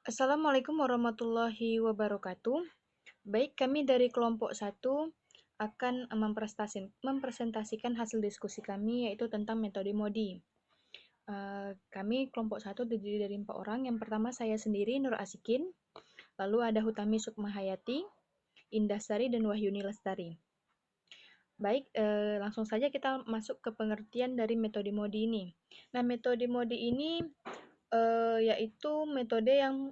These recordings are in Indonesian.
Assalamualaikum warahmatullahi wabarakatuh. Baik, kami dari kelompok satu akan mempresentasikan hasil diskusi kami yaitu tentang metode MODI. Kami kelompok satu terdiri dari 4 orang. Yang pertama saya sendiri, Nur Asikin. Lalu ada Hutami Sukmahayati, Indah Sari, dan Wahyuni Lestari. Baik, langsung saja kita masuk ke pengertian dari metode MODI ini. Nah, metode MODI ini yaitu metode yang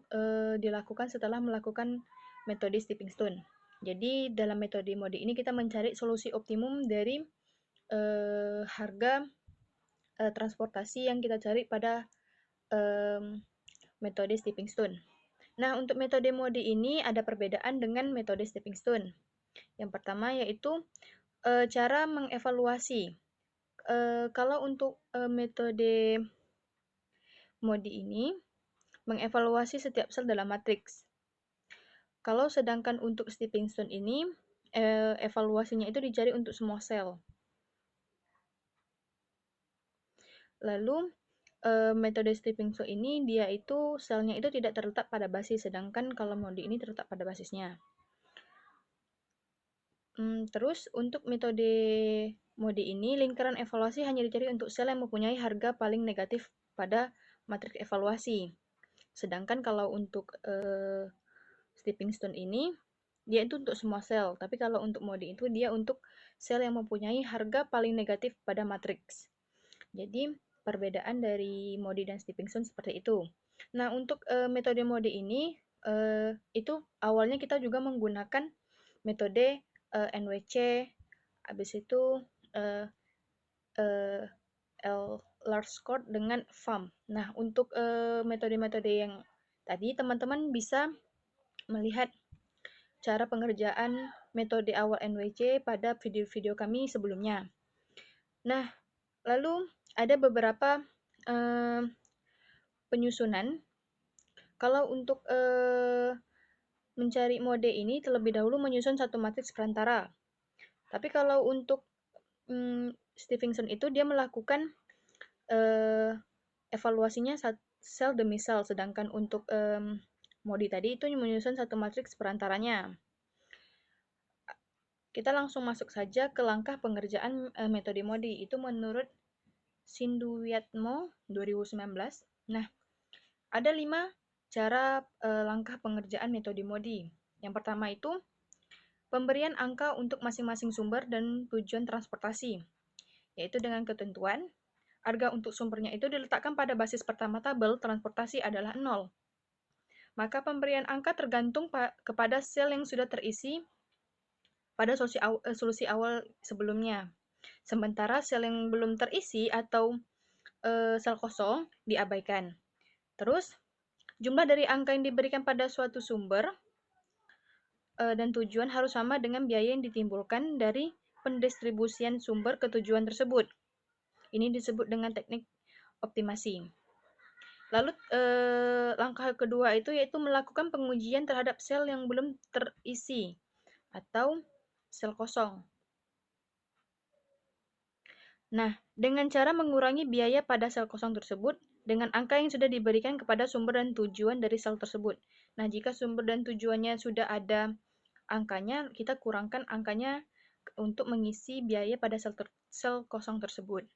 dilakukan setelah melakukan metode stepping stone. Jadi dalam metode MODI ini kita mencari solusi optimum dari harga transportasi yang kita cari pada metode stepping stone. Nah, untuk metode MODI ini ada perbedaan dengan metode stepping stone. Yang pertama yaitu cara mengevaluasi. Kalau untuk metode MODI ini mengevaluasi setiap sel dalam matriks. Kalau sedangkan untuk stepping stone ini, evaluasinya itu dicari untuk semua sel. Lalu, metode stepping stone ini dia itu selnya itu tidak terletak pada basis, sedangkan kalau MODI ini terletak pada basisnya. Terus untuk metode MODI ini, lingkaran evaluasi hanya dicari untuk sel yang mempunyai harga paling negatif pada matriks evaluasi. Sedangkan kalau untuk stepping stone ini, dia itu untuk semua sel. Tapi kalau untuk MODI itu dia untuk sel yang mempunyai harga paling negatif pada matriks. Jadi perbedaan dari MODI dan stepping stone seperti itu. Nah, untuk metode MODI ini itu awalnya kita juga menggunakan metode NWC, habis itu uh, uh, L large chord dengan FAM. Nah, untuk metode-metode yang tadi teman-teman bisa melihat cara pengerjaan metode awal NWC pada video-video kami sebelumnya. Nah, lalu ada beberapa penyusunan. Kalau untuk mencari mode ini terlebih dahulu menyusun satu matriks perantara. Tapi kalau untuk Stevenson itu dia melakukan evaluasinya sel demi sel, sedangkan untuk mode tadi itu menyusun satu matriks perantaranya. Kita langsung masuk saja ke langkah pengerjaan metode MODI. Itu menurut Sinduwiatmo 2019. Nah, ada 5 cara langkah pengerjaan metode MODI. Yang pertama itu pemberian angka untuk masing-masing sumber dan tujuan transportasi, yaitu dengan ketentuan harga untuk sumbernya itu diletakkan pada basis pertama tabel transportasi adalah 0. Maka pemberian angka tergantung kepada sel yang sudah terisi pada solusi awal sebelumnya. Sementara sel yang belum terisi atau sel kosong diabaikan. Terus, jumlah dari angka yang diberikan pada suatu sumber dan tujuan harus sama dengan biaya yang ditimbulkan dari pendistribusian sumber ke tujuan tersebut. Ini disebut dengan teknik optimasi. Lalu langkah kedua itu yaitu melakukan pengujian terhadap sel yang belum terisi atau sel kosong. Nah, dengan cara mengurangi biaya pada sel kosong tersebut dengan angka yang sudah diberikan kepada sumber dan tujuan dari sel tersebut. Nah, jika sumber dan tujuannya sudah ada angkanya, kita kurangkan angkanya untuk mengisi biaya pada sel kosong tersebut.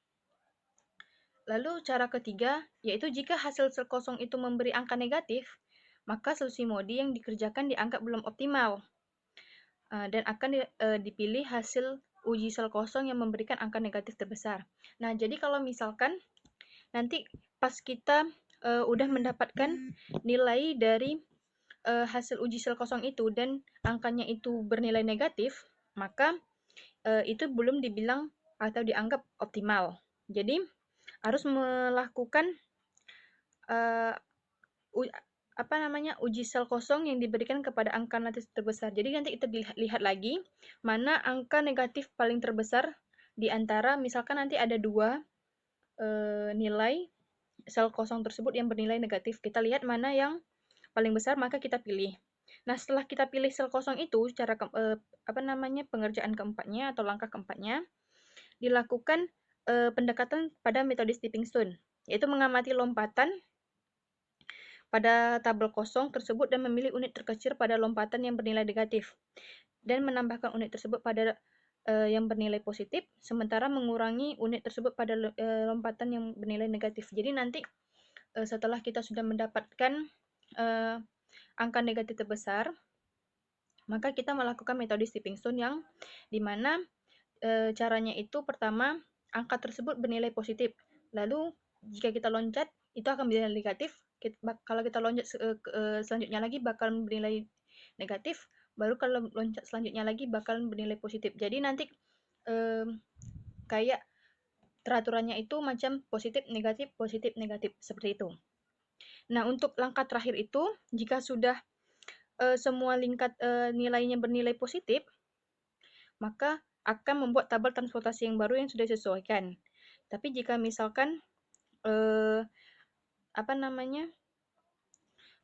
Lalu cara ketiga, yaitu jika hasil sel kosong itu memberi angka negatif, maka solusi MODI yang dikerjakan dianggap belum optimal dan akan dipilih hasil uji sel kosong yang memberikan angka negatif terbesar. Nah, jadi kalau misalkan nanti pas kita udah mendapatkan nilai dari hasil uji sel kosong itu dan angkanya itu bernilai negatif, maka itu belum dibilang atau dianggap optimal. Jadi harus melakukan uji sel kosong yang diberikan kepada angka negatif terbesar. Jadi nanti kita lihat lagi mana angka negatif paling terbesar di antara misalkan nanti ada 2 nilai sel kosong tersebut yang bernilai negatif. Kita lihat mana yang paling besar maka kita pilih. Nah, setelah kita pilih sel kosong itu, cara pengerjaan keempatnya atau langkah keempatnya dilakukan pendekatan pada metode stepping stone, yaitu mengamati lompatan pada tabel kosong tersebut dan memilih unit terkecil pada lompatan yang bernilai negatif, dan menambahkan unit tersebut pada yang bernilai positif, sementara mengurangi unit tersebut pada lompatan yang bernilai negatif. Jadi nanti setelah kita sudah mendapatkan angka negatif terbesar, maka kita melakukan metode stepping stone yang dimana caranya itu pertama angka tersebut bernilai positif. Lalu jika kita loncat itu akan bernilai negatif. Kalau kita loncat selanjutnya lagi bakal bernilai negatif. Baru kalau loncat selanjutnya lagi bakal bernilai positif. Jadi nanti kayak teraturannya itu macam positif negatif seperti itu. Nah, untuk langkah terakhir itu jika sudah semua lingkat nilainya bernilai positif, maka akan membuat tabel transportasi yang baru yang sudah disesuaikan. Tapi jika misalkan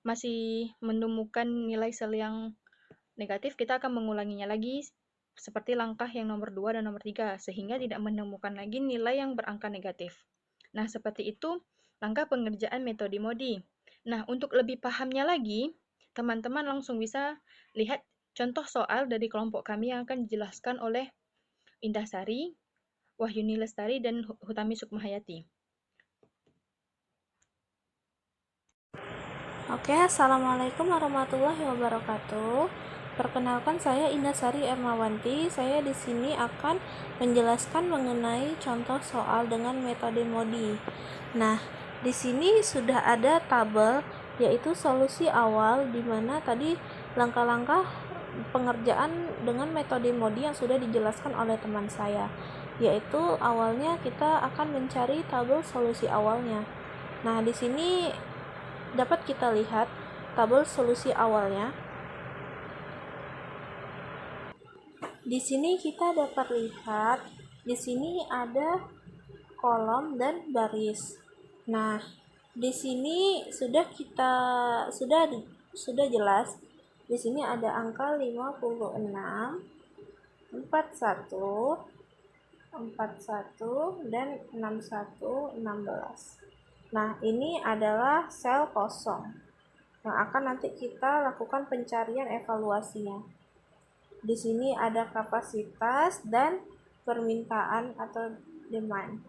masih menemukan nilai sel yang negatif, kita akan mengulanginya lagi seperti langkah yang nomor 2 dan nomor 3, sehingga tidak menemukan lagi nilai yang berangka negatif. Nah, seperti itu langkah pengerjaan metode MODI. Nah, untuk lebih pahamnya lagi, teman-teman langsung bisa lihat contoh soal dari kelompok kami yang akan dijelaskan oleh Indah Sari, Wahyuni Lestari, dan Hutami Sukmahayati. Oke, Assalamualaikum warahmatullahi wabarakatuh. Perkenalkan, saya Indah Sari Ermawanti. Saya di sini akan menjelaskan mengenai contoh soal dengan metode MODI. Nah, di sini sudah ada tabel, yaitu solusi awal, di mana tadi langkah-langkah pengerjaan dengan metode MODI yang sudah dijelaskan oleh teman saya, yaitu awalnya kita akan mencari tabel solusi awalnya. Nah, di sini dapat kita lihat tabel solusi awalnya. Di sini kita dapat lihat di sini ada kolom dan baris. Nah, di sini sudah jelas. Di sini ada angka 56, 41, 41 dan 61, 16. Nah, ini adalah sel kosong yang akan nanti kita lakukan pencarian evaluasinya. Di sini ada kapasitas dan permintaan atau demand.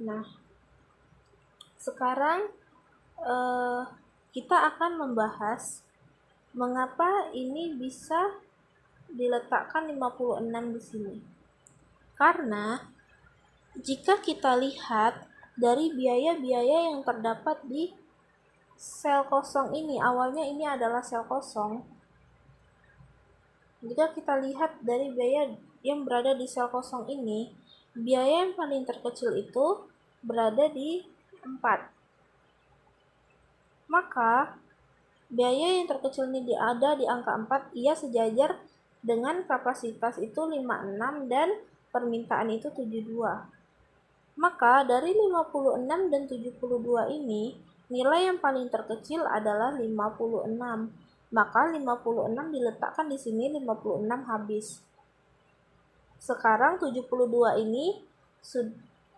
Nah, sekarang kita akan membahas mengapa ini bisa diletakkan 56 di sini. Karena jika kita lihat dari biaya-biaya yang terdapat di sel kosong ini, awalnya ini adalah sel kosong. Jika kita lihat dari biaya yang berada di sel kosong ini, biaya yang paling terkecil itu berada di 4. Maka biaya yang terkecil ini ada di angka 4, ia sejajar dengan kapasitas itu 56 dan permintaan itu 72. Maka dari 56 dan 72 ini, nilai yang paling terkecil adalah 56. Maka 56 diletakkan di sini, 56 habis. Sekarang 72 ini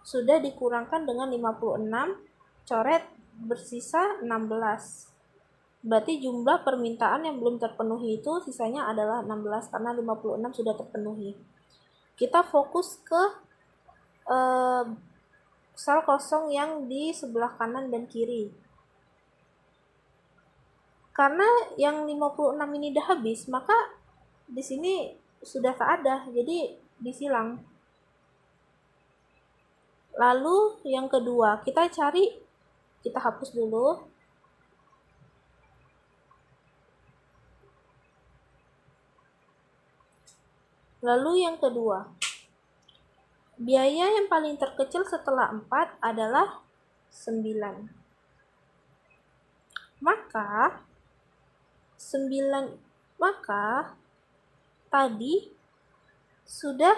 sudah dikurangkan dengan 56, coret bersisa 16. Berarti jumlah permintaan yang belum terpenuhi itu sisanya adalah 16 karena 56 sudah terpenuhi. Kita fokus ke sel kosong yang di sebelah kanan dan kiri. Karena yang 56 ini dah habis, maka di sini sudah tak ada, jadi disilang. Lalu yang kedua, kita hapus dulu. Lalu yang kedua, biaya yang paling terkecil setelah 4 adalah 9. Maka tadi sudah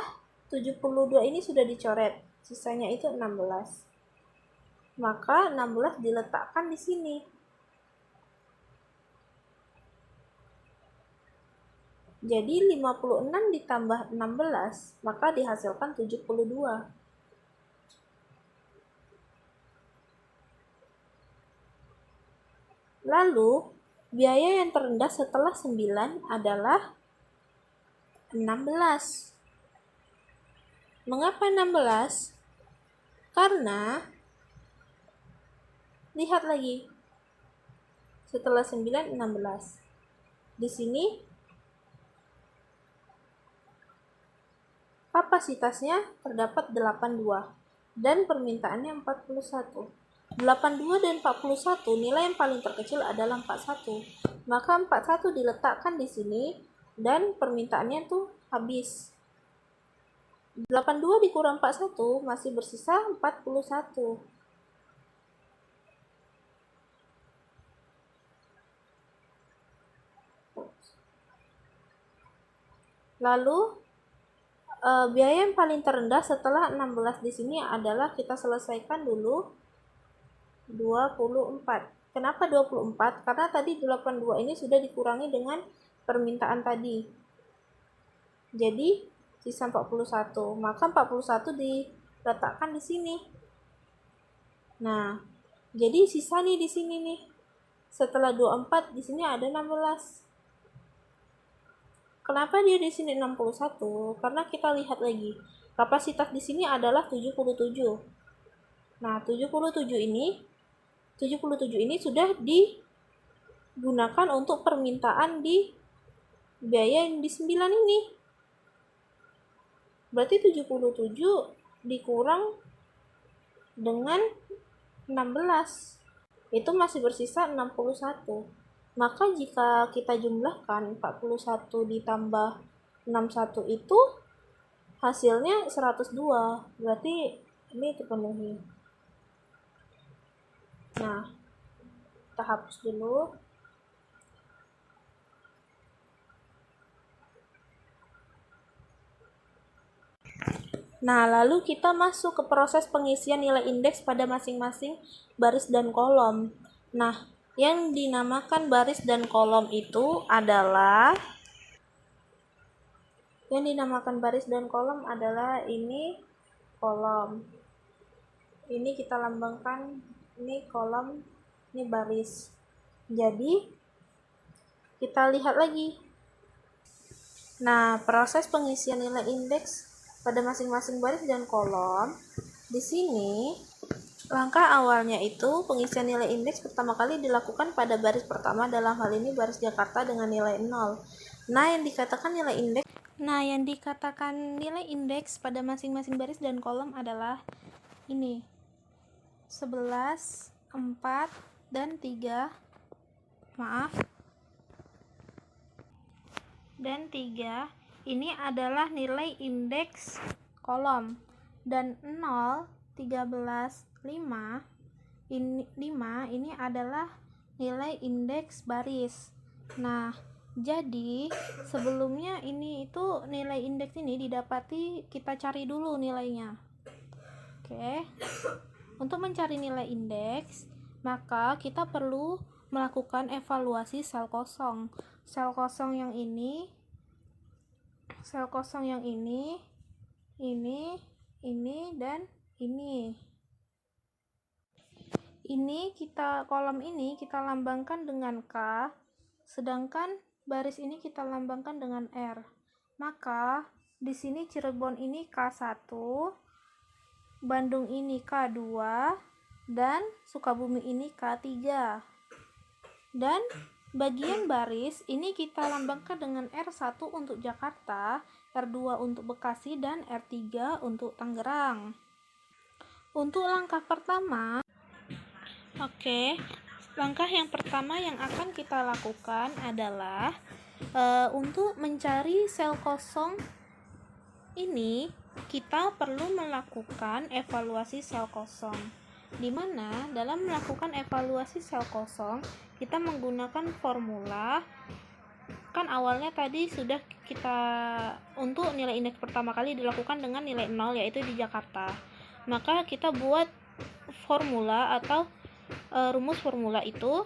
72 ini sudah dicoret, sisanya itu 16. Maka 16 diletakkan di sini. Jadi 56 ditambah 16, maka dihasilkan 72. Lalu, biaya yang terendah setelah 9 adalah 16. Mengapa 16? Karena, lihat lagi, setelah 9, 16. Di sini, kapasitasnya terdapat 82 dan permintaannya 41. 82 dan 41 nilai yang paling terkecil adalah 41. Maka 41 diletakkan di sini dan permintaannya tuh habis. 82 dikurang 41 masih bersisa 41. Lalu biaya yang paling terendah setelah 16 di sini adalah kita selesaikan dulu 24. Kenapa 24? Karena tadi 82 ini sudah dikurangi dengan permintaan tadi. Jadi sisa 41. Maka 41 diletakkan di sini. Nah, jadi sisa nih di sini nih. Setelah 24 di sini ada 16. Kenapa dia di sini 61? Karena kita lihat lagi. Kapasitas di sini adalah 77. Nah, 77 ini sudah digunakan untuk permintaan di biaya yang di 9 ini. Berarti 77 dikurang dengan 16. Itu masih bersisa 61. Maka jika kita jumlahkan 41 ditambah 61 itu hasilnya 102. Berarti ini terpenuhi. Nah, kita hapus dulu. Nah, lalu kita masuk ke proses pengisian nilai indeks pada masing-masing baris dan kolom. Nah, yang dinamakan baris dan kolom itu adalah ini kolom. Ini kita lambangkan, ini kolom, ini baris. Jadi, kita lihat lagi. Nah, proses pengisian nilai indeks pada masing-masing baris dan kolom. Di sini, langkah awalnya itu pengisian nilai indeks pertama kali dilakukan pada baris pertama, dalam hal ini baris Jakarta dengan nilai 0. Nah, yang dikatakan nilai indeks pada masing-masing baris dan kolom adalah ini. 11, 4, dan 3. Dan 3 ini adalah nilai indeks kolom, dan 0, 13, 5 ini adalah nilai indeks baris. Nah, jadi sebelumnya ini itu nilai indeks ini didapati, kita cari dulu nilainya. Oke. Untuk mencari nilai indeks, maka kita perlu melakukan evaluasi sel kosong. Sel kosong yang ini, ini, dan ini. Kolom ini kita lambangkan dengan K, sedangkan baris ini kita lambangkan dengan R. Maka di sini Cirebon ini K1, Bandung ini K2, dan Sukabumi ini K3. Dan bagian baris ini kita lambangkan dengan R1 untuk Jakarta, R2 untuk Bekasi, dan R3 untuk Tangerang. Untuk langkah yang pertama yang akan kita lakukan adalah untuk mencari sel kosong ini, kita perlu melakukan evaluasi sel kosong, di mana dalam melakukan evaluasi sel kosong kita menggunakan formula. Kan awalnya tadi sudah kita, untuk nilai indeks pertama kali dilakukan dengan nilai 0, yaitu di Jakarta. Maka kita buat formula atau rumus formula itu,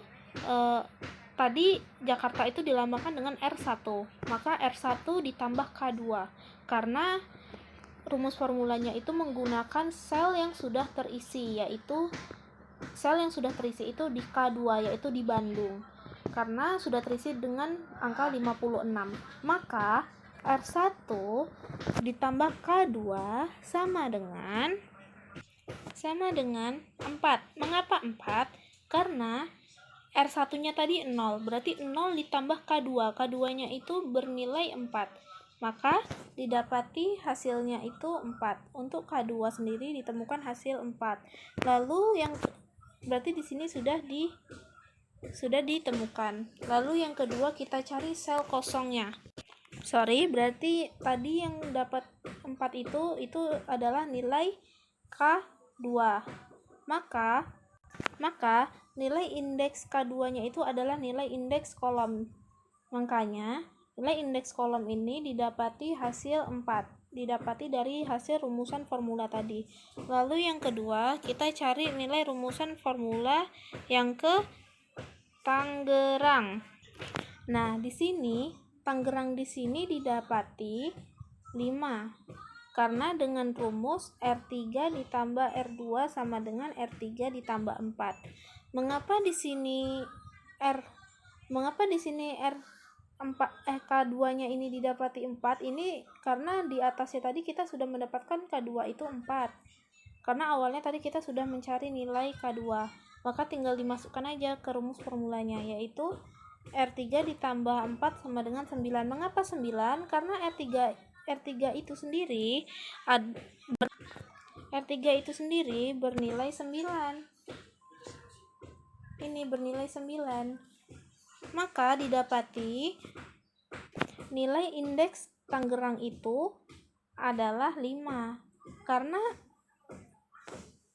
tadi Jakarta itu dilambangkan dengan R1, maka R1 ditambah K2, karena rumus formulanya itu menggunakan sel yang sudah terisi, yaitu sel yang sudah terisi itu di K2, yaitu di Bandung, karena sudah terisi dengan angka 56. Maka R1 ditambah K2 sama dengan 4. Mengapa 4? Karena R1-nya tadi 0, berarti 0 ditambah K2. K2-nya itu bernilai 4. Maka didapati hasilnya itu 4. Untuk K2 sendiri ditemukan hasil 4. Lalu yang berarti di sini sudah ditemukan. Lalu yang kedua kita cari sel kosongnya. Berarti tadi yang dapat 4 itu adalah nilai K2. Maka nilai indeks K2-nya itu adalah nilai indeks kolom. Makanya nilai indeks kolom ini didapati hasil 4. Didapati dari hasil rumusan formula tadi. Lalu yang kedua, kita cari nilai rumusan formula yang ke Tangerang. Nah, di sini Tangerang di sini didapati 5. Karena dengan rumus R3 ditambah R2 sama dengan R3 ditambah 4. Mengapa di sini K2-nya ini didapati 4? Ini karena di atasnya tadi kita sudah mendapatkan K2 itu 4. Karena awalnya tadi kita sudah mencari nilai K2. Maka tinggal dimasukkan aja ke rumus formulanya, yaitu R3 ditambah 4 sama dengan 9. Mengapa 9? Karena R3 itu sendiri bernilai 9. Ini bernilai 9. Maka didapati nilai indeks Tangerang itu adalah 5. Karena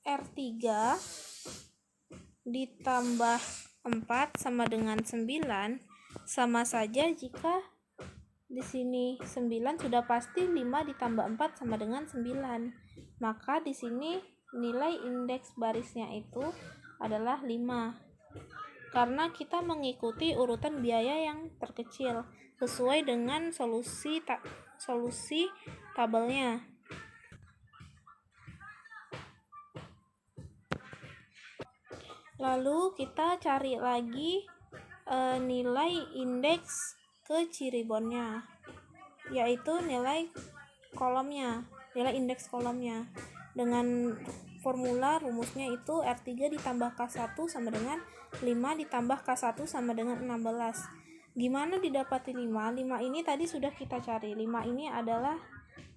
R3 ditambah 4 sama dengan 9, sama saja jika di sini 9 sudah pasti 5 ditambah 4 sama dengan 9. Maka di sini nilai indeks barisnya itu adalah 5. Karena kita mengikuti urutan biaya yang terkecil sesuai dengan solusi tabelnya. Lalu kita cari lagi nilai indeks ke Cirebonnya, yaitu nilai indeks kolomnya. Dengan formula rumusnya itu R3 ditambah K1 sama dengan 5 ditambah K1 sama dengan 16. Gimana didapati 5? 5 ini tadi sudah kita cari. 5 ini adalah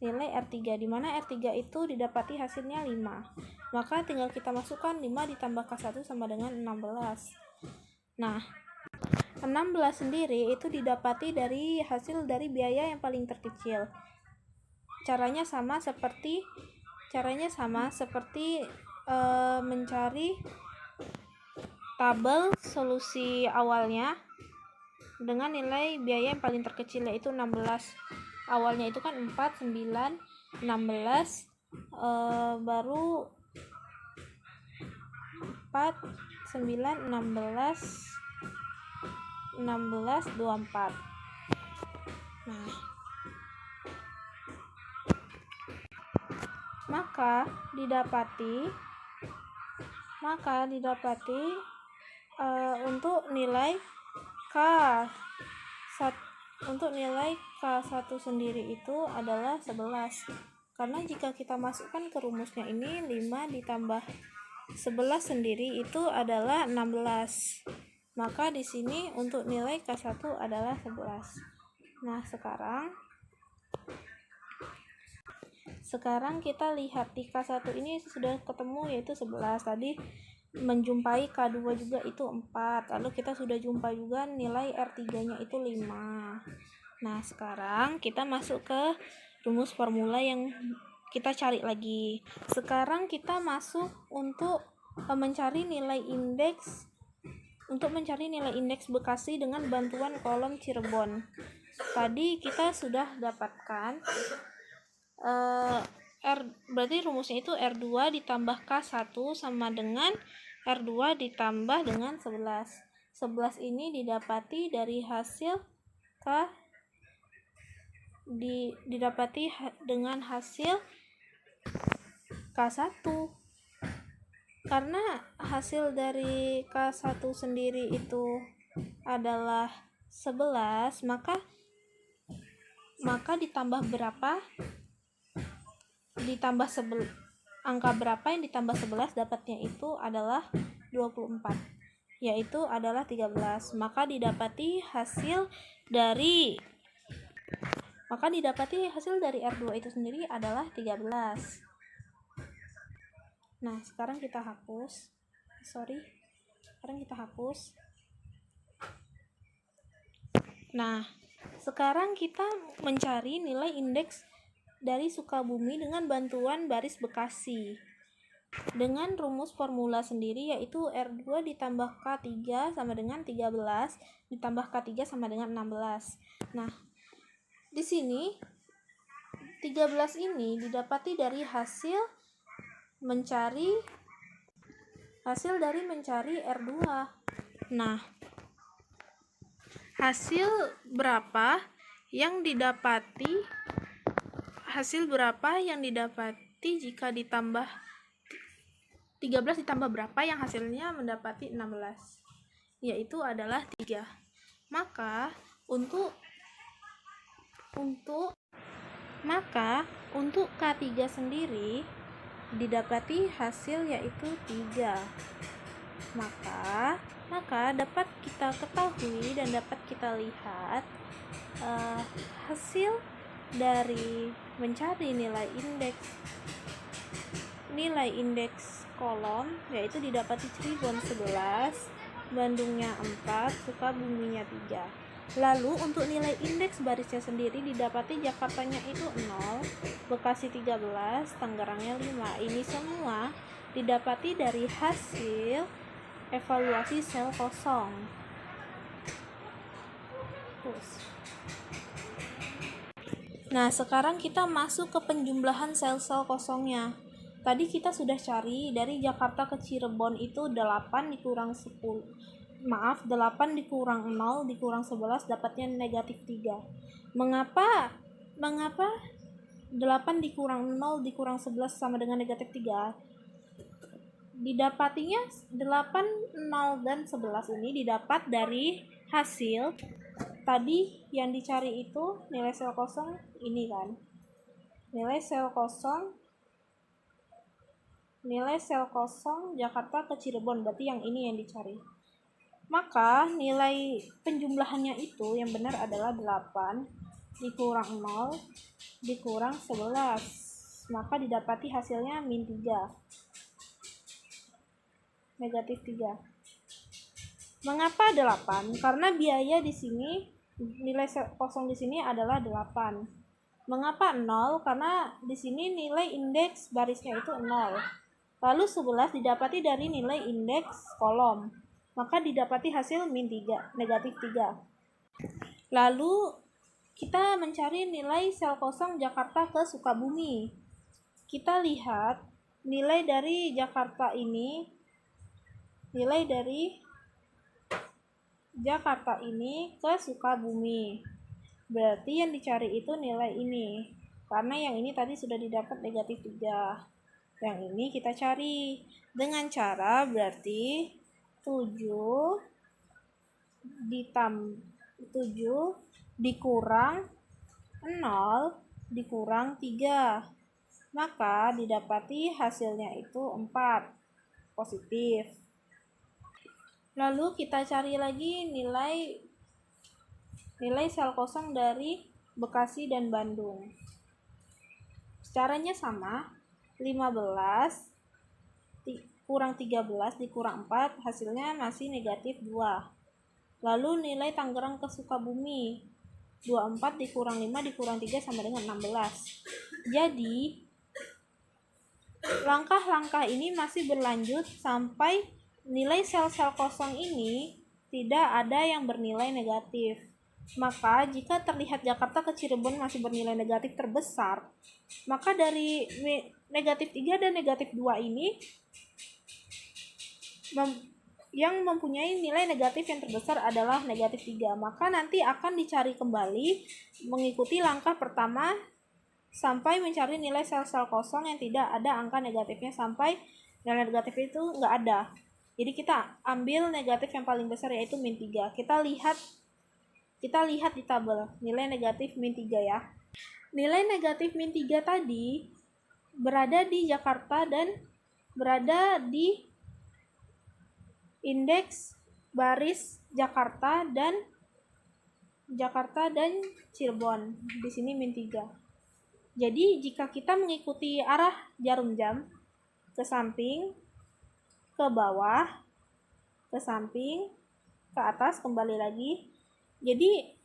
nilai R3, dimana R3 itu didapati hasilnya 5. Maka tinggal kita masukkan 5 ditambah K1 sama dengan 16. Nah, 16 sendiri itu didapati dari hasil dari biaya yang paling terkecil. Caranya sama seperti mencari tabel solusi awalnya dengan nilai biaya yang paling terkecil, yaitu 16. Awalnya itu kan 4, 9, 16, baru 4, 9, 16, 24. Nah, maka didapati untuk nilai K1 sendiri itu adalah 11. Karena jika kita masukkan ke rumusnya ini, 5 ditambah 11 sendiri itu adalah 16. Maka di sini untuk nilai K1 adalah 11. Nah, sekarang kita lihat di K1 ini sudah ketemu, yaitu 11. Tadi menjumpai K2 juga itu 4. Lalu kita sudah jumpa juga nilai R3-nya itu 5. Nah, sekarang kita masuk ke rumus formula yang kita cari lagi. Sekarang kita masuk untuk mencari nilai indeks Bekasi dengan bantuan kolom Cirebon. Tadi kita sudah dapatkan berarti rumusnya itu R2 ditambah K1 sama dengan R2 ditambah dengan 11. 11 ini didapati dari hasil dengan hasil K1. Karena hasil dari K1 sendiri itu adalah 11, maka ditambah berapa? Ditambah angka berapa yang ditambah 11 dapatnya itu adalah 24, yaitu adalah 13. Maka didapati hasil dari R2 itu sendiri adalah 13. Nah, sekarang kita hapus. Nah, sekarang kita mencari nilai indeks dari Sukabumi dengan bantuan baris Bekasi. Dengan rumus formula sendiri, yaitu R2 ditambah K3 sama dengan 13 ditambah K3 sama dengan 16. Nah, di sini 13 ini didapati dari hasil dari mencari R2. Nah, hasil berapa yang didapati jika ditambah 13 ditambah berapa yang hasilnya mendapati 16, yaitu adalah 3. Maka untuk K3 sendiri didapati hasil yaitu 3. Maka dapat kita ketahui dan dapat kita lihat hasil dari mencari nilai indeks kolom yaitu didapati Cirebon 11, Bandungnya 4, Sukabuminya 3. Lalu untuk nilai indeks barisnya sendiri didapati Jakartanya itu 0, Bekasi 13, Tangerangnya 5. Ini semua didapati dari hasil evaluasi sel kosong. Nah, sekarang kita masuk ke penjumlahan sel-sel kosongnya. Tadi kita sudah cari dari Jakarta ke Cirebon itu 8 dikurang 0 dikurang 11 dapatnya negatif 3. Mengapa 8 dikurang 0 dikurang 11 sama dengan negatif 3? Didapatinya 8, 0, dan 11 ini didapat dari hasil tadi yang dicari itu nilai sel kosong ini kan. Nilai sel kosong Jakarta ke Cirebon, berarti yang ini yang dicari. Maka nilai penjumlahannya itu yang benar adalah 8 dikurang 0 dikurang 11. Maka didapati hasilnya min 3. Negatif 3. Mengapa 8? Karena biaya di sini, nilai kosong di sini adalah 8. Mengapa 0? Karena di sini nilai indeks barisnya itu 0. Lalu 11 didapati dari nilai indeks kolom. Maka didapati hasil min 3, negatif 3. Lalu kita mencari nilai sel kosong Jakarta ke Sukabumi. Kita lihat nilai dari Jakarta ini ke Sukabumi. Berarti yang dicari itu nilai ini. Karena yang ini tadi sudah didapat negatif 3. Yang ini kita cari dengan cara berarti 7 dikurang 0 dikurang 3. Maka didapati hasilnya itu 4, positif. Lalu kita cari lagi nilai sel kosong dari Bekasi dan Bandung. Caranya sama, 15 kurang 13 dikurang 4, hasilnya masih negatif 2. Lalu nilai Tangerang ke Sukabumi, 24 dikurang 5 dikurang 3 sama dengan 16. Jadi langkah-langkah ini masih berlanjut sampai nilai sel-sel kosong ini tidak ada yang bernilai negatif. Maka jika terlihat Jakarta ke Cirebon masih bernilai negatif terbesar, maka dari negatif 3 dan negatif 2 ini yang mempunyai nilai negatif yang terbesar adalah negatif 3. Maka nanti akan dicari kembali mengikuti langkah pertama sampai mencari nilai sel-sel kosong yang tidak ada angka negatifnya sampai nilai negatif itu nggak ada. Jadi kita ambil negatif yang paling besar yaitu min 3. Kita lihat di tabel nilai negatif min 3 ya. Nilai negatif min 3 tadi berada di Jakarta dan berada di indeks baris Jakarta dan Cirebon. Di sini min 3. Jadi jika kita mengikuti arah jarum jam ke samping, ke bawah, ke samping, ke atas, kembali lagi. Jadi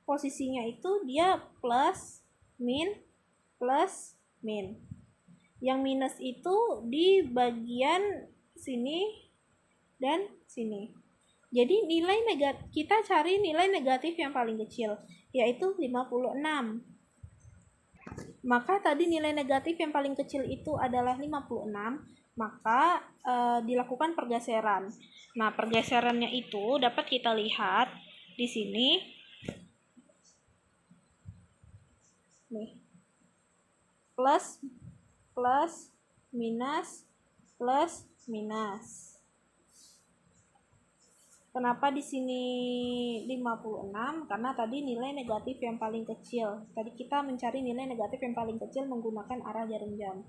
posisinya itu dia plus, min, plus, min. Yang minus itu di bagian sini dan sini. Jadi kita cari nilai negatif yang paling kecil, yaitu 56. Maka tadi nilai negatif yang paling kecil itu adalah 56, maka dilakukan pergeseran. Nah, pergeserannya itu dapat kita lihat di sini. Nih. Plus, minus, minus. Kenapa di sini 56? Karena tadi nilai negatif yang paling kecil. Tadi kita mencari nilai negatif yang paling kecil menggunakan arah jarum jam.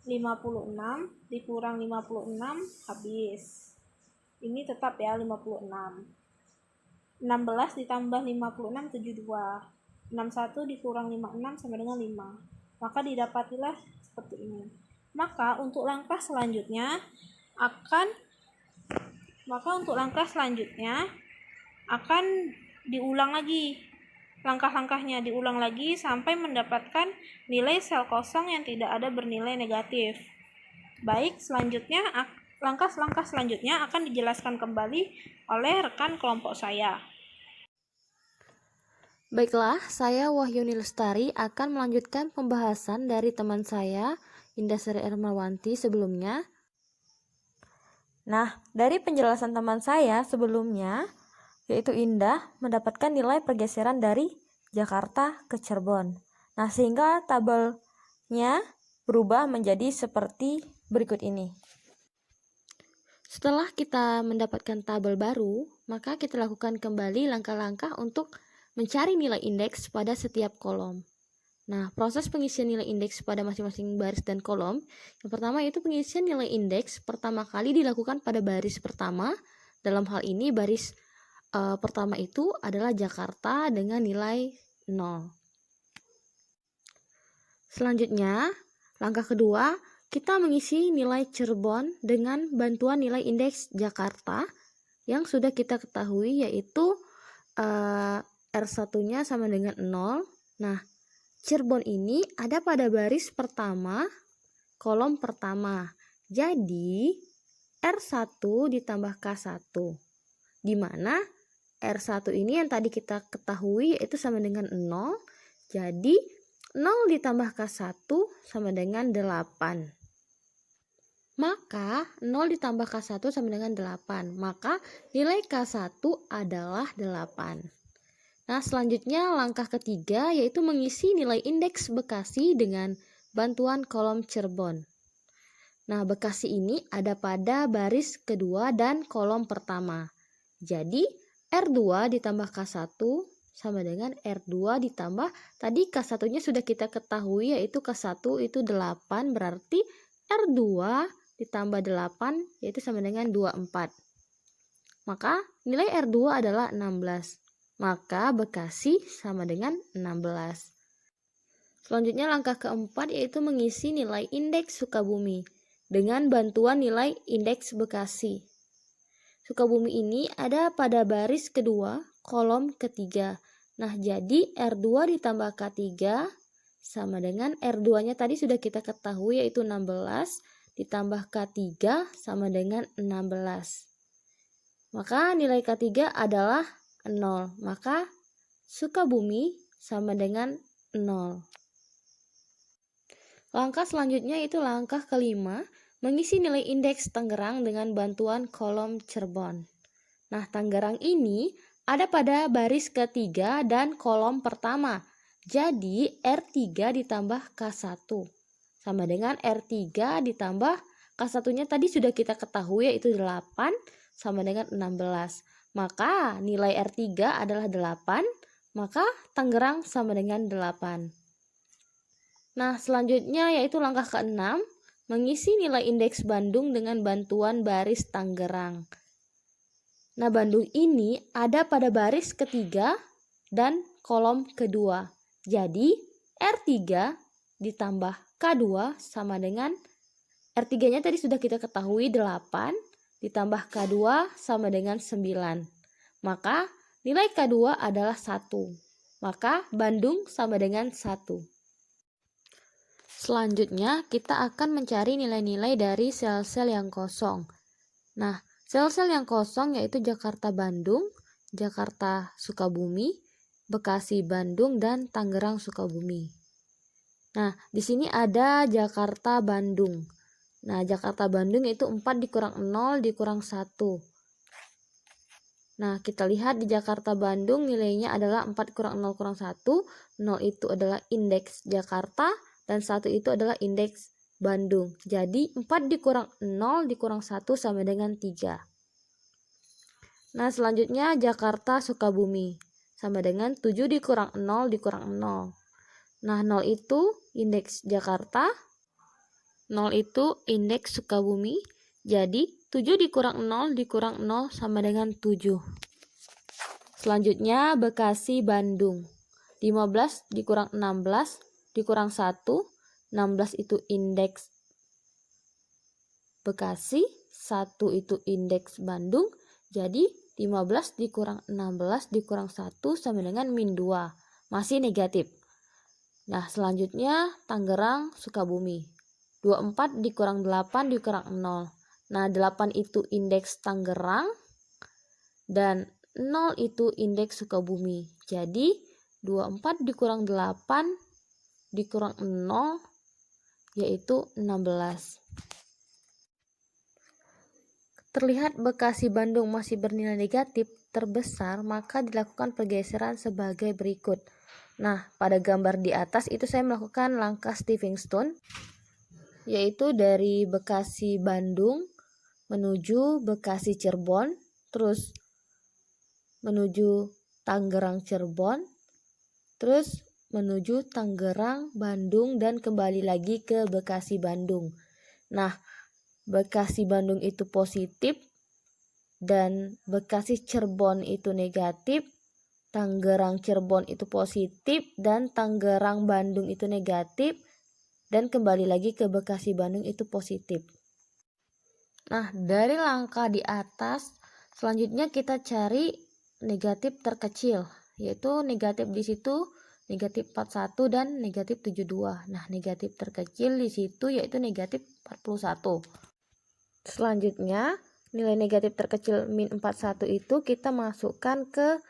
56 dikurang 56 habis. Ini tetap ya 56. 16 ditambah 56 72. 61 dikurang 56 sama dengan 5. Maka didapatilah seperti ini. Maka untuk langkah selanjutnya akan diulang lagi. Langkah-langkahnya diulang lagi sampai mendapatkan nilai sel kosong yang tidak ada bernilai negatif. Baik, langkah-langkah selanjutnya akan dijelaskan kembali oleh rekan kelompok saya. Baiklah, saya Wahyuni Lestari akan melanjutkan pembahasan dari teman saya, Indasari Ermawanti sebelumnya. Nah, dari penjelasan teman saya sebelumnya, yaitu Indah mendapatkan nilai pergeseran dari Jakarta ke Cirebon. Nah, sehingga tabelnya berubah menjadi seperti berikut ini. Setelah kita mendapatkan tabel baru, maka kita lakukan kembali langkah-langkah untuk mencari nilai indeks pada setiap kolom. Nah, proses pengisian nilai indeks pada masing-masing baris dan kolom, yang pertama yaitu pengisian nilai indeks pertama kali dilakukan pada baris pertama. Dalam hal ini baris pertama itu adalah Jakarta dengan nilai 0. Selanjutnya, langkah kedua, kita mengisi nilai Cirebon dengan bantuan nilai indeks Jakarta yang sudah kita ketahui yaitu R1-nya sama dengan 0. Nah, Cirebon ini ada pada baris pertama, kolom pertama. Jadi, R1 ditambah K1. Di mana R1 ini yang tadi kita ketahui yaitu sama dengan 0. Jadi, 0 ditambah K1 sama dengan 8. Maka 0 ditambah K1 sama dengan 8. Maka nilai K1 adalah 8. Nah, selanjutnya langkah ketiga yaitu mengisi nilai indeks Bekasi dengan bantuan kolom Cirebon. Nah, Bekasi ini ada pada baris kedua dan kolom pertama. Jadi, R2 ditambah K1 sama dengan R2 ditambah, tadi K1-nya sudah kita ketahui yaitu K1 itu 8, berarti R2 ditambah 8 yaitu sama dengan 24. Maka nilai R2 adalah 16. Maka Bekasi sama dengan 16. Selanjutnya langkah keempat yaitu mengisi nilai indeks Sukabumi dengan bantuan nilai indeks Bekasi. Sukabumi ini ada pada baris kedua, kolom ketiga. Nah, jadi R2 ditambah K3 sama dengan R2-nya tadi sudah kita ketahui yaitu 16 ditambah K3 sama dengan 16. Maka nilai K3 adalah 0, maka Sukabumi sama dengan 0. Langkah selanjutnya itu langkah kelima, mengisi nilai indeks Tangerang dengan bantuan kolom Cirebon. Nah, Tangerang ini ada pada baris ketiga dan kolom pertama. Jadi R3 ditambah K1 sama dengan R3 ditambah K1-nya tadi sudah kita ketahui yaitu 8 sama dengan 16. Maka nilai R3 adalah 8, maka Tangerang sama dengan 8. Nah, selanjutnya yaitu langkah ke-6, mengisi nilai indeks Bandung dengan bantuan baris Tangerang. Nah, Bandung ini ada pada baris ketiga dan kolom kedua. Jadi, R3 ditambah K2 sama dengan R3-nya tadi sudah kita ketahui 8 ditambah K2 sama dengan 9. Maka nilai K2 adalah 1. Maka Bandung sama dengan 1. Selanjutnya kita akan mencari nilai-nilai dari sel-sel yang kosong. Nah, sel-sel yang kosong yaitu Jakarta Bandung, Jakarta Sukabumi, Bekasi Bandung, dan Tangerang Sukabumi. Nah, di sini ada Jakarta Bandung. Nah, Jakarta Bandung itu 4 dikurang 0 dikurang 1. Nah, kita lihat di Jakarta Bandung nilainya adalah 4 kurang 0 kurang 1. 0 itu adalah indeks Jakarta dan 1 itu adalah indeks Bandung. Jadi 4 dikurang 0 dikurang 1 sama dengan 3. Nah, selanjutnya Jakarta Sukabumi sama dengan 7 dikurang 0 dikurang 0. Nah, 0 itu indeks Jakarta, 0 itu indeks Sukabumi. Jadi 7 dikurang 0 dikurang 0 sama dengan 7. Selanjutnya Bekasi Bandung. 15 dikurang 16 dikurang 1. 16 itu indeks Bekasi, 1 itu indeks Bandung. Jadi 15 dikurang 16 dikurang 1 sama dengan min 2. Masih negatif. Nah, selanjutnya Tangerang Sukabumi. 24 dikurang 8 dikurang 0. Nah, 8 itu indeks Tangerang dan 0 itu indeks Sukabumi. Jadi 24 dikurang 8 dikurang 0 yaitu 16. Terlihat Bekasi Bandung masih bernilai negatif terbesar, maka dilakukan pergeseran sebagai berikut. Nah, pada gambar di atas itu saya melakukan langkah stepping stone, yaitu dari Bekasi Bandung menuju Bekasi Cirebon, terus menuju Tangerang Cirebon, terus menuju Tangerang Bandung dan kembali lagi ke Bekasi Bandung. Nah, Bekasi Bandung itu positif dan Bekasi Cirebon itu negatif, Tangerang Cirebon itu positif dan Tangerang Bandung itu negatif, dan kembali lagi ke Bekasi Bandung itu positif. Nah, dari langkah di atas, selanjutnya kita cari negatif terkecil, yaitu negatif di situ negatif 41 dan negatif 72. Nah, negatif terkecil di situ yaitu negatif 41. Selanjutnya, nilai negatif terkecil min 41 itu kita masukkan ke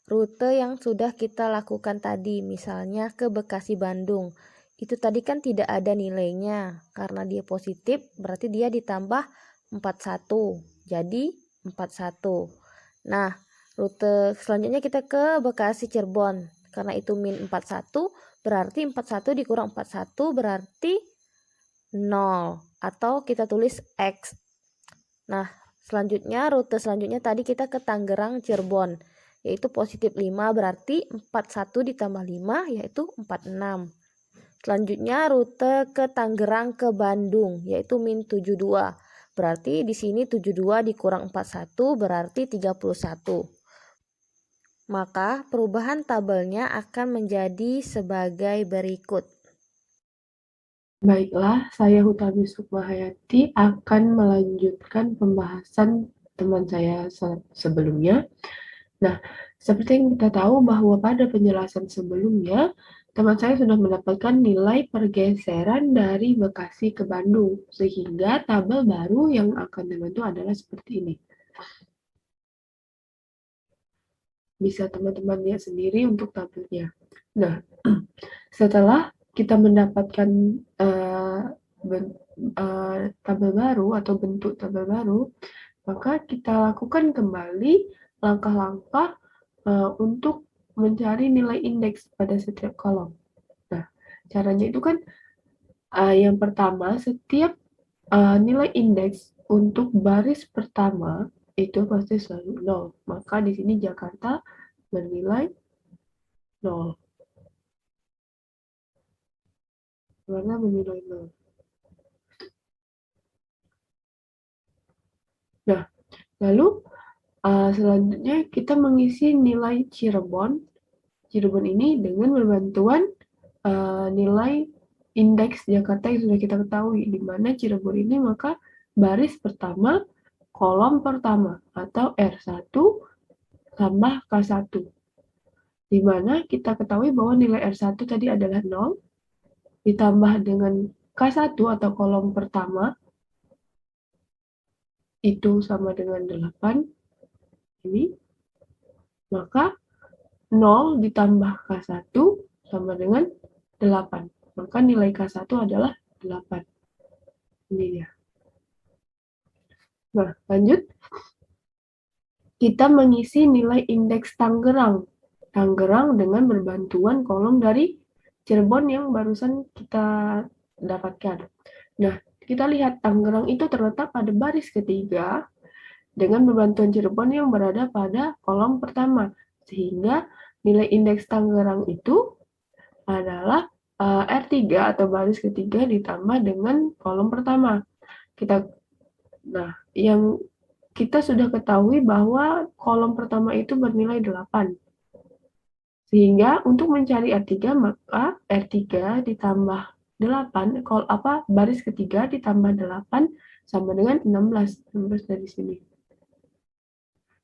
rute yang sudah kita lakukan tadi, misalnya ke Bekasi Bandung. Itu tadi kan tidak ada nilainya, karena dia positif berarti dia ditambah 41, jadi 41. Nah, rute selanjutnya kita ke Bekasi Cirebon, karena itu min 41 berarti 41 dikurang 41 berarti 0, atau kita tulis X. Nah, selanjutnya rute selanjutnya tadi kita ke Tangerang Cirebon, yaitu positif 5 berarti 41 ditambah 5 yaitu 46. Selanjutnya rute ke Tangerang ke Bandung yaitu min 72. Berarti di sini 72 dikurang 41 berarti 31. Maka perubahan tabelnya akan menjadi sebagai berikut. Baiklah, saya Hutami Sukmahayati akan melanjutkan pembahasan teman saya sebelumnya. Nah, seperti yang kita tahu bahwa pada penjelasan sebelumnya, teman saya sudah mendapatkan nilai pergeseran dari Bekasi ke Bandung, sehingga tabel baru yang akan dibentuk adalah seperti ini. Bisa teman-teman lihat sendiri untuk tabelnya. Nah, setelah kita mendapatkan tabel baru atau bentuk tabel baru, maka kita lakukan kembali langkah-langkah untuk mencari nilai indeks pada setiap kolom. Nah, caranya itu kan yang pertama, setiap nilai indeks untuk baris pertama itu pasti selalu 0. Maka di sini Jakarta bernilai 0. Karena bernilai 0. Nah, lalu selanjutnya kita mengisi nilai Cirebon. Cirebon ini dengan berbantuan nilai indeks Jakarta yang sudah kita ketahui, di mana Cirebon ini maka baris pertama, kolom pertama, atau R1 tambah K1. Di mana kita ketahui bahwa nilai R1 tadi adalah 0, ditambah dengan K1 atau kolom pertama, itu sama dengan 8, ini, maka 0 ditambah K1 sama dengan 8. Maka nilai K1 adalah 8. Ini dia. Nah, lanjut. Kita mengisi nilai indeks Tangerang. Tangerang dengan berbantuan kolom dari Cirebon yang barusan kita dapatkan. Nah, kita lihat Tangerang itu terletak pada baris ketiga dengan berbantuan Cirebon yang berada pada kolom pertama. Sehingga nilai indeks Tangerang itu adalah R3 atau baris ketiga ditambah dengan kolom pertama. Yang kita sudah ketahui bahwa kolom pertama itu bernilai 8. Sehingga untuk mencari R3 maka R3 ditambah 8, baris ketiga ditambah 8 sama dengan 16. 16 dari sini.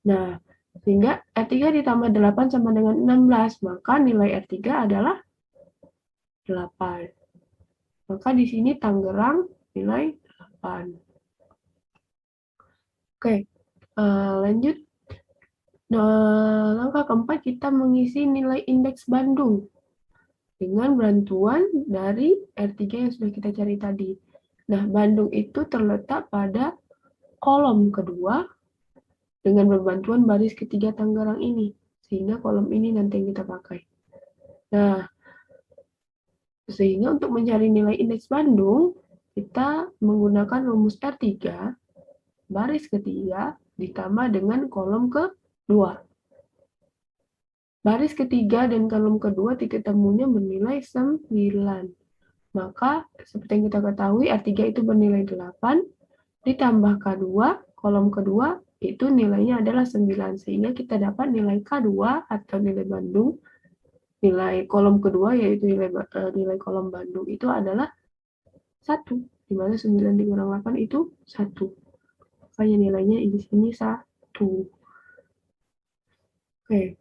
Nah, sehingga R3 ditambah 8 sama dengan 16, maka nilai R3 adalah 8. Maka di sini Tangerang nilai 8. Oke, lanjut. Nah, langkah keempat kita mengisi nilai indeks Bandung dengan bantuan dari R3 yang sudah kita cari tadi. Nah, Bandung itu terletak pada kolom kedua dengan berbantuan baris ketiga Tangerang ini. Sehingga kolom ini nanti yang kita pakai. Nah, sehingga untuk mencari nilai indeks Bandung, kita menggunakan rumus R3, baris ketiga, ditambah dengan kolom kedua. Baris ketiga dan kolom kedua titik temunya bernilai 9. Maka, seperti yang kita ketahui, R3 itu bernilai 8, ditambah K2, kolom kedua, itu nilainya adalah 9. Sehingga kita dapat nilai K2 atau nilai Bandung, nilai kolom kedua, yaitu nilai kolom Bandung itu adalah 1. Di mana 9 dikurang 8 itu 1. Makanya nilainya di sini 1. Oke.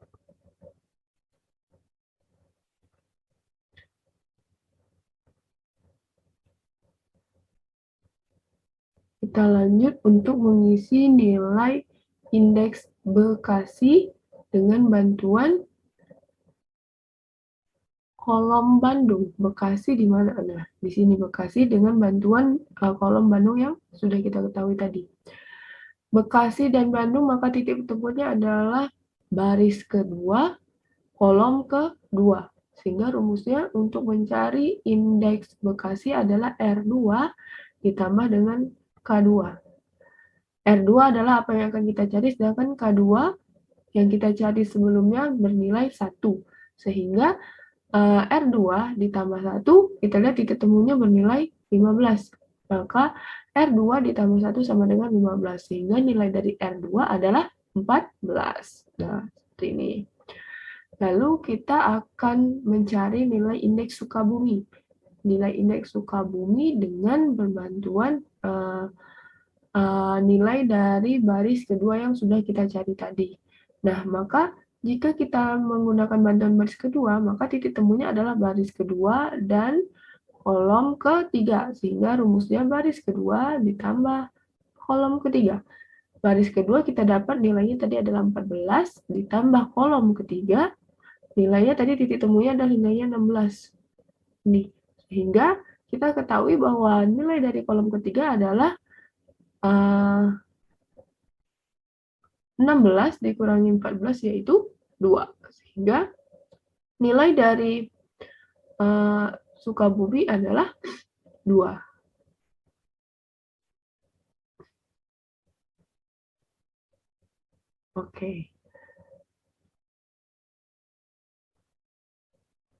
Kita lanjut untuk mengisi nilai indeks Bekasi dengan bantuan kolom Bandung. Bekasi di mana? Nah, di sini Bekasi dengan bantuan kolom Bandung yang sudah kita ketahui tadi. Bekasi dan Bandung, maka titik temunya adalah baris kedua, kolom kedua. Sehingga rumusnya untuk mencari indeks Bekasi adalah R2 ditambah dengan K2. R2 adalah apa yang akan kita cari, sedangkan K2 yang kita cari sebelumnya bernilai 1. Sehingga R2 ditambah 1, kita lihat titik temunya bernilai 15. Maka R2 ditambah 1 sama dengan 15. Sehingga nilai dari R2 adalah 14. Nah, seperti ini. Lalu kita akan mencari nilai indeks Sukabumi. Nilai indeks Sukabumi dengan berbantuan nilai dari baris kedua yang sudah kita cari tadi. Nah, maka jika kita menggunakan bantuan baris kedua, maka titik temunya adalah baris kedua dan kolom ketiga. Sehingga rumusnya baris kedua ditambah kolom ketiga. Baris kedua kita dapat nilainya tadi adalah 14, ditambah kolom ketiga, nilainya tadi titik temunya adalah nilainya 16. Nih, sehingga kita ketahui bahwa nilai dari kolom ketiga adalah 16 dikurangi 14 yaitu 2. Sehingga nilai dari Sukabumi adalah 2. Oke.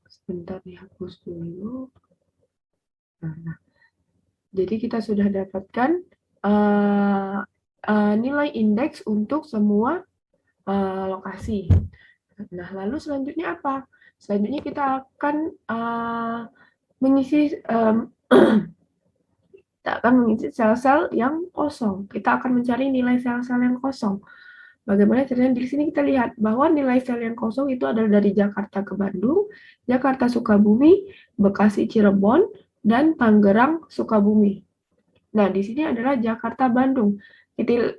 Sebentar dihapus dulu. Nah, jadi kita sudah dapatkan nilai indeks untuk semua lokasi. Nah, lalu selanjutnya apa? Selanjutnya kita akan mengisi sel-sel yang kosong. Kita akan mencari nilai sel-sel yang kosong. Bagaimana caranya? Di sini kita lihat bahwa nilai sel yang kosong itu adalah dari Jakarta ke Bandung, Jakarta Sukabumi, Bekasi Cirebon, dan Tangerang Sukabumi. Nah, di sini adalah Jakarta Bandung.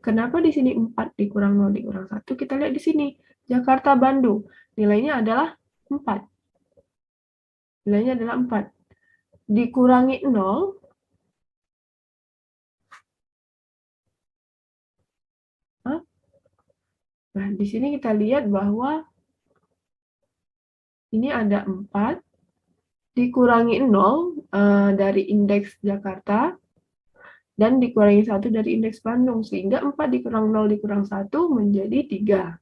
Kenapa di sini 4 dikurang 0 dikurang 1? Kita lihat di sini, Jakarta Bandung. Nilainya adalah 4. Nilainya adalah 4. Dikurangi 0, nah, di sini kita lihat bahwa ini ada 4, dikurangi 0 dari indeks Jakarta, dan dikurangi 1 dari indeks Bandung, sehingga 4 dikurang 0 dikurang 1 menjadi 3.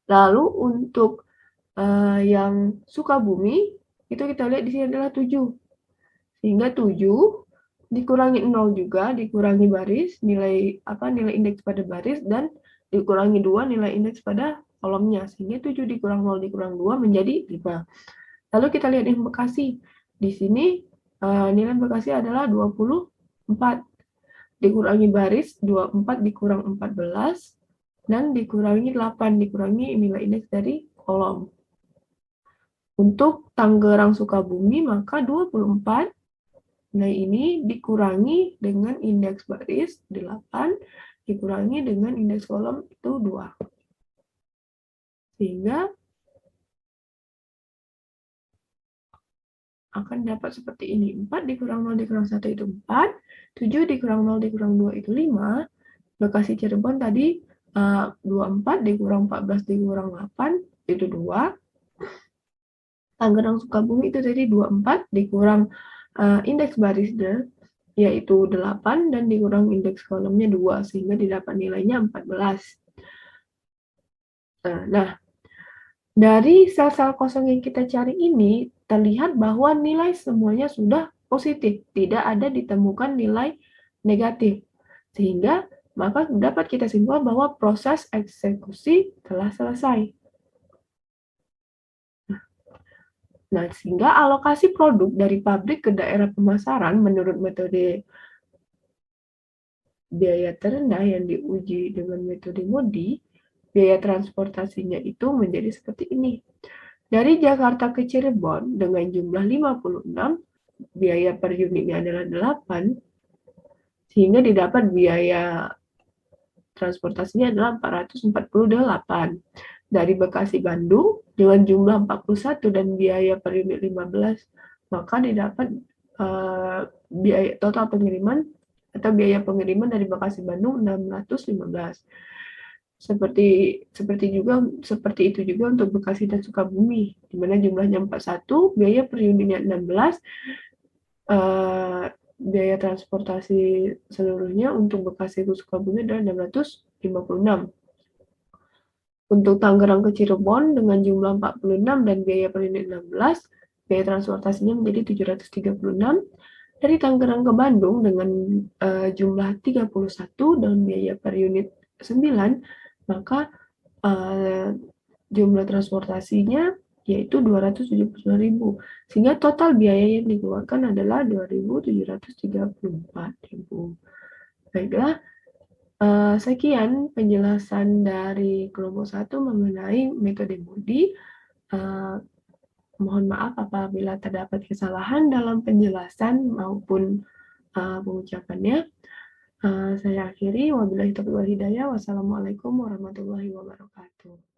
Lalu untuk yang Sukabumi, itu kita lihat di sini adalah 7. Sehingga 7 dikurangi 0 juga, dikurangi baris, nilai indeks pada baris, dan dikurangi 2 nilai indeks pada kolomnya. Sehingga 7 dikurang 0 dikurang 2 menjadi 5. Lalu kita lihat yang Bekasi. Di sini nilai Bekasi adalah 24. Dikurangi baris, 24 dikurang 14, dan dikurangi 8, dikurangi nilai indeks dari kolom. Untuk Tangerang Sukabumi, maka 24, nilai ini dikurangi dengan indeks baris 8, dikurangi dengan indeks kolom itu 2. Sehingga akan dapat seperti ini. 4 dikurang 0 dikurang 1 itu 4, 7 dikurang 0 dikurang 2 itu 5, Bekasi Cirebon tadi 24 dikurang 14 dikurang 8 itu 2, Tangerang Sukabumi itu tadi 24 dikurang indeks barisnya yaitu 8 dan dikurang indeks kolomnya 2 sehingga didapat nilainya 14. Nah, dari sel-sel kosong yang kita cari ini terlihat bahwa nilai semuanya sudah positif, tidak ada ditemukan nilai negatif. Sehingga maka dapat kita simpulkan bahwa proses eksekusi telah selesai. Nah, sehingga alokasi produk dari pabrik ke daerah pemasaran menurut metode biaya terendah yang diuji dengan metode MODI, biaya transportasinya itu menjadi seperti ini. Dari Jakarta ke Cirebon dengan jumlah 56, biaya per unitnya adalah 8, sehingga didapat biaya transportasinya adalah 448. Dari Bekasi Bandung dengan jumlah 41 dan biaya per unit 15, maka didapat biaya total pengiriman atau biaya pengiriman dari Bekasi Bandung 615. Seperti itu juga untuk Bekasi dan Sukabumi, di mana jumlahnya 41, biaya per unitnya 16, biaya transportasi seluruhnya untuk Bekasi ke Sukabumi adalah 656. Untuk Tangerang ke Cirebon dengan jumlah 46 dan biaya per unit 16, biaya transportasinya menjadi 736. Dari Tangerang ke Bandung dengan jumlah 31 dan biaya per unit 9, maka jumlah transportasinya yaitu 279.000. Sehingga total biaya yang dikeluarkan adalah 2.734.000. Baiklah, sekian penjelasan dari kelompok 1 mengenai metode MODI. Mohon maaf apabila terdapat kesalahan dalam penjelasan maupun pengucapannya. Saya akhiri, wabillahi taufiq wal hidayah. Wassalamualaikum warahmatullahi wabarakatuh.